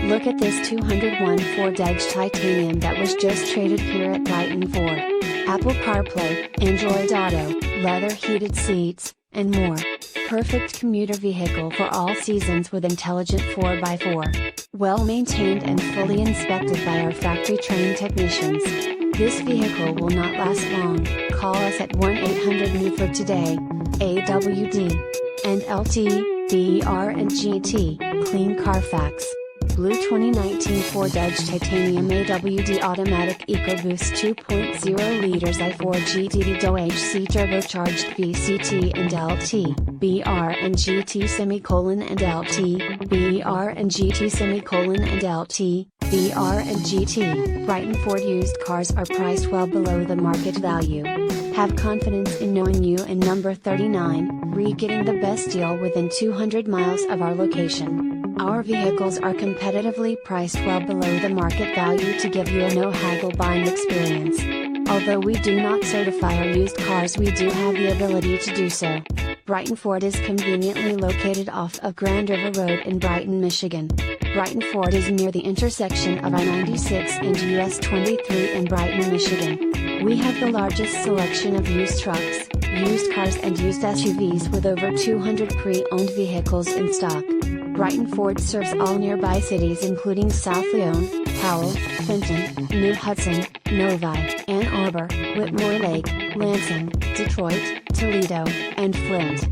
Look at this 201 Ford Edge Titanium that was just traded here at Brighton Ford. Apple CarPlay, Android Auto, leather heated seats, and more. Perfect commuter vehicle for all seasons with intelligent 4x4. Well maintained and fully inspected by our factory trained technicians. This vehicle will not last long. Call us at 1-800-NEW-FOR today. AWD and LT, br&gt, Clean Carfax. Blue 2019 Ford Edge Titanium AWD Automatic EcoBoost 2.0 liters i4 GTDi DOHC Turbocharged VCT&lt, br&gt and LT, br&gt and LT, Brighton Ford used cars are priced well below the market value. Have confidence in knowing you in number 39, getting the best deal within 200 miles of our location. Our vehicles are competitively priced well below the market value to give you a no haggle buying experience. Although we do not certify our used cars, we do have the ability to do so. Brighton Ford is conveniently located off of Grand River Road in Brighton, Michigan. Brighton Ford is near the intersection of I-96 and US 23 in Brighton, Michigan. We have the largest selection of used trucks, used cars and used SUVs with over 200 pre-owned vehicles in stock. Brighton Ford serves all nearby cities including South Lyon, Howell, Fenton, New Hudson, Novi, Ann Arbor, Whitmore Lake, Lansing, Detroit, Toledo, and Flint.